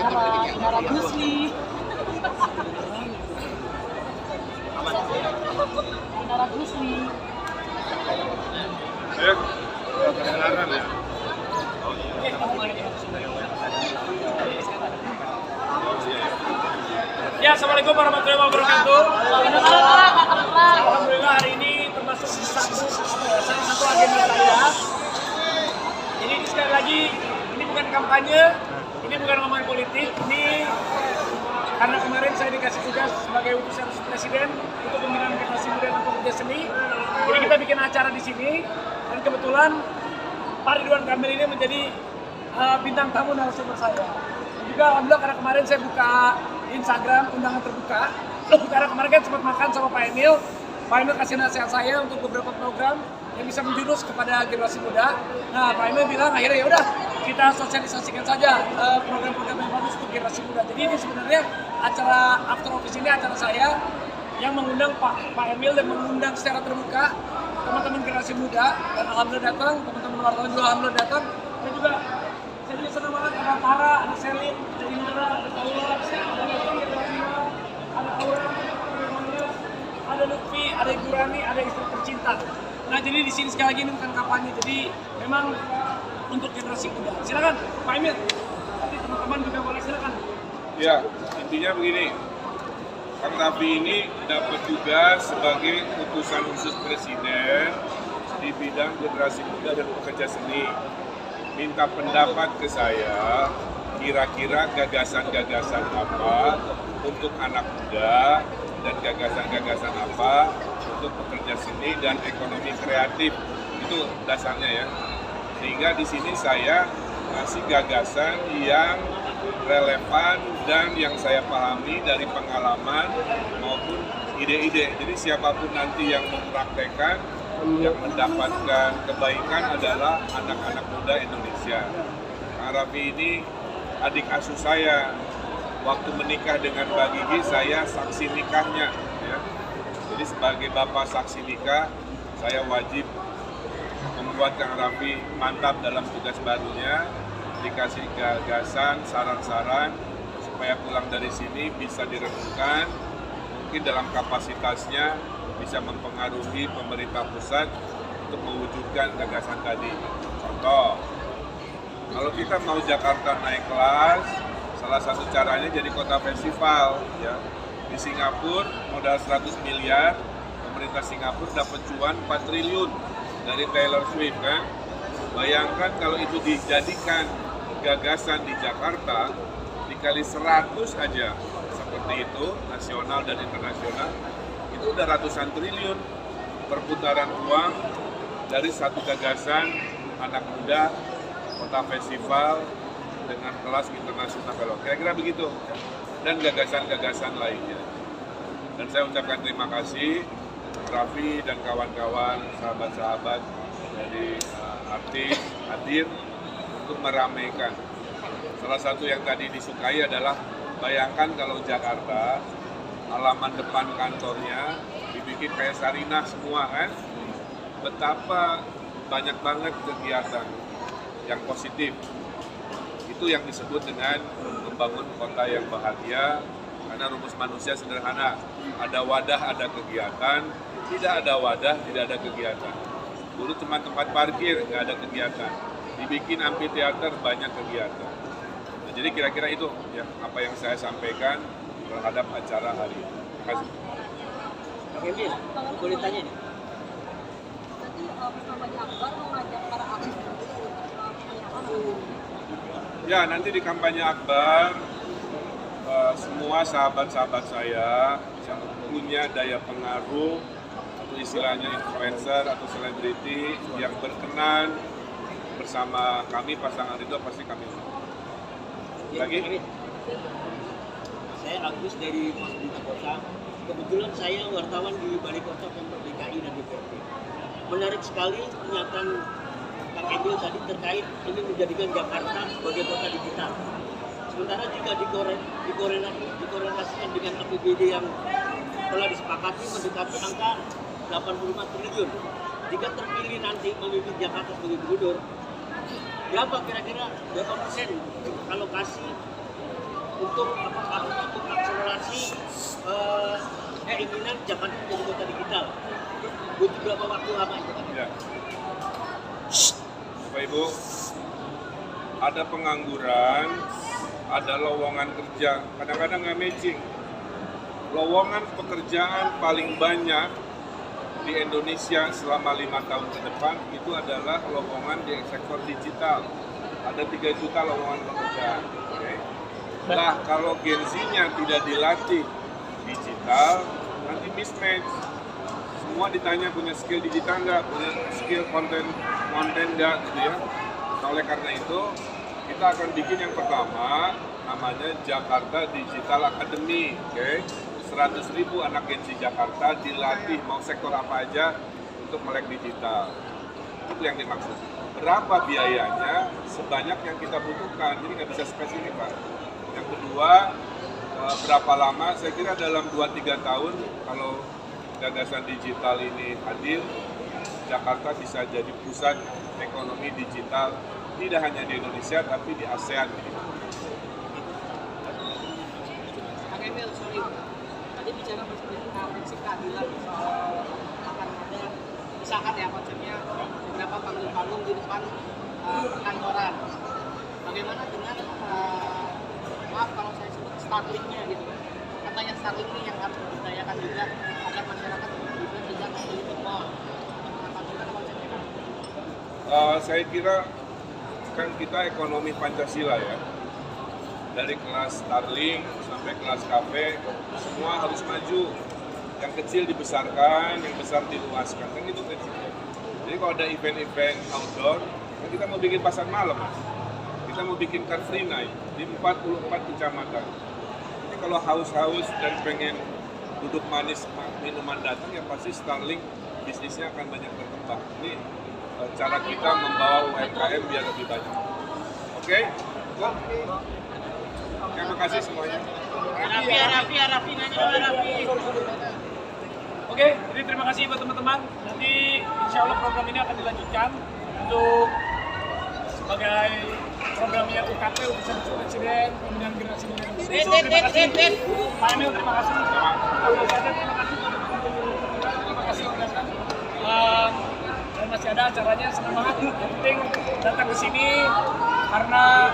Nara Gusli. Nara Gusli. Kedengaran ya? Ya, assalamualaikum warahmatullahi wabarakatuh. Alhamdulillah hari ini termasuk salah satu agenda saya. Jadi ini sekali lagi, ini bukan kampanye, ini bukan ngomongin politik, ini karena kemarin saya dikasih tugas sebagai utusan presiden untuk pembinaan generasi muda dan pekerja seni. Jadi kita bikin acara di sini dan kebetulan Pak Ridwan Kamil ini menjadi bintang tamu narasumber saya. Dan juga alhamdulillah karena kemarin saya buka Instagram undangan terbuka. Karena kemarin kan sempat makan sama Pak Emil. Pak Emil kasih nasihat saya untuk beberapa program yang bisa menjurus kepada generasi muda. Nah, Pak Emil bilang akhirnya ya udah kita sosialisasikan saja program-program yang bagus untuk generasi muda. Jadi ini sebenarnya acara After Office ini acara saya yang mengundang Pak Emil dan mengundang secara terbuka teman-teman generasi muda, dan alhamdulillah datang, teman-teman wartawan juga alhamdulillah datang. Dan juga saya juga senang banget ada Tara, ada Selin, ada Indra, ada Paula, ada Lutfi, ada Rima, ada Aura, ada Mandas, ada Lutfi, ada Ibu Rani, ada istri tercinta. Nah, jadi di sini sekali lagi ini bukan kampanye, jadi memang untuk generasi muda. Silakan Pak Emil, nanti teman-teman juga boleh silakan. Ya, intinya begini, Kang Raffi ini dapat tugas sebagai utusan khusus presiden di bidang generasi muda dan pekerja seni. Minta pendapat ke saya, kira-kira gagasan-gagasan apa untuk anak muda dan gagasan-gagasan apa untuk pekerja seni dan ekonomi kreatif. Itu dasarnya ya. Sehingga di sini saya kasih gagasan yang relevan dan yang saya pahami dari pengalaman maupun ide-ide. Jadi siapapun nanti yang mempraktekkan, yang mendapatkan kebaikan adalah anak-anak muda Indonesia. Kang Raffi ini adik asuh saya. Waktu menikah dengan Mbak Gigi, saya saksi nikahnya. Ya. Jadi sebagai bapak saksi nikah, saya wajib membuat Kang Raffi mantap dalam tugas barunya, dikasih gagasan, saran-saran, supaya pulang dari sini bisa direnungkan, mungkin dalam kapasitasnya bisa mempengaruhi pemerintah pusat untuk mewujudkan gagasan tadi. Contoh, kalau kita mau Jakarta naik kelas, salah satu caranya jadi kota festival. Ya. Di Singapura modal 100 miliar, pemerintah Singapura dapat cuan 4 triliun dari Taylor Swift kan. Bayangkan kalau itu dijadikan gagasan di Jakarta, dikali 100 aja seperti itu, nasional dan internasional, itu udah ratusan triliun perputaran uang dari satu gagasan anak muda, kota festival dengan kelas internasional. Kira-kira begitu, dan gagasan-gagasan lainnya. Dan saya ucapkan terima kasih Raffi dan kawan-kawan, sahabat-sahabat dari artis hadir untuk meramaikan. Salah satu yang tadi disukai adalah bayangkan kalau Jakarta halaman depan kantornya dibikin kayak Sarinah semua kan, betapa banyak banget kegiatan yang positif. Itu yang disebut dengan membangun kota yang bahagia, karena rumus manusia sederhana, ada wadah ada kegiatan, tidak ada wadah tidak ada kegiatan. Dulu cuma tempat parkir nggak ada kegiatan, dibikin amphitheater banyak kegiatan. Nah, jadi kira-kira itu ya apa yang saya sampaikan terhadap acara hari ini. Terima kasih. Oke, Emil, boleh tanya nih. Nanti kampanye akbar mengajak para artis Ya, nanti di kampanye akbar semua sahabat-sahabat saya yang punya daya pengaruh atau istilahnya influencer atau selebriti yang berkenan bersama kami pasangan itu pasti kami undang. Lagi? Saya Agus dari Mas Berita Kota. Kebetulan saya wartawan di Balai Kota Pemprov DKI dan DPRD. Menarik sekali pernyataan Kang Emil tadi terkait ingin menjadikan Jakarta sebagai kota digital. Sementara jika dikorelasikan dengan APBD yang telah disepakati mendekati angka 85 triliun. Jika terpilih nanti memimpin Jakarta sebagai gubernur, berapa kira-kira berapa persen alokasi untuk akselerasi keinginan Jakarta menjadi kota digital. Butuh berapa waktu lama itu kan? Ya. Bapak Ibu, ada pengangguran, ada lowongan kerja, kadang-kadang nggak matching. Lowongan pekerjaan paling banyak di Indonesia selama 5 tahun ke depan itu adalah lowongan di sektor digital. Ada 3 juta lowongan pekerjaan. Okay? Nah, kalau Gen Z-nya tidak dilatih digital, nanti mismatch. Semua ditanya punya skill digital nggak, punya skill konten nggak, gitu ya. Nah, oleh karena itu, kita akan bikin yang pertama, namanya Jakarta Digital Academy. Okay? 100.000 anak Gen Z Jakarta dilatih mau sektor apa aja untuk melek digital. Itu yang dimaksud. Berapa biayanya? Sebanyak yang kita butuhkan. Jadi nggak bisa spesifik, Pak. Yang kedua, berapa lama? Saya kira dalam 2-3 tahun kalau gagasan digital ini hadir, Jakarta bisa jadi pusat ekonomi digital tidak hanya di Indonesia tapi di ASEAN. Kang Emil, sorry. Tadi bicara prinsip keadilan soal akan ada, misalkan ya konsepnya beberapa panggung-panggung di depan kantoran. Bagaimana dengan maaf kalau saya sebut Starlink-nya gitu? Katanya Starlink ini yang harus diberdayakan juga agar masyarakat juga tidak memiliki mall. Bagaimana konsepnya kan? Saya kira kan kita ekonomi Pancasila ya. Dari kelas Starlink sampai kelas kafe, semua harus maju. Yang kecil dibesarkan, yang besar diluaskan, kan itu kecil. Jadi kalau ada event-event outdoor, kan kita mau bikin pasar malam, kita mau bikin car free night di 44 kecamatan. Jadi kalau haus-haus dan pengen duduk manis minuman datang, ya pasti Starlink bisnisnya akan banyak berkembang. Ini cara kita membawa UMKM biar lebih banyak. Oke? Terima kasih semuanya. Rafi, nanya Rafi. Oke, jadi terima kasih buat teman-teman. Nanti insya Allah program ini akan dilanjutkan untuk sebagai programnya UKP, Utusan Presiden, Pembinaan Generasi Muda. Terima kasih. Pak Emil, terima kasih. Terima kasih. Dan masih ada acaranya, senang banget. Yang penting datang ke sini karena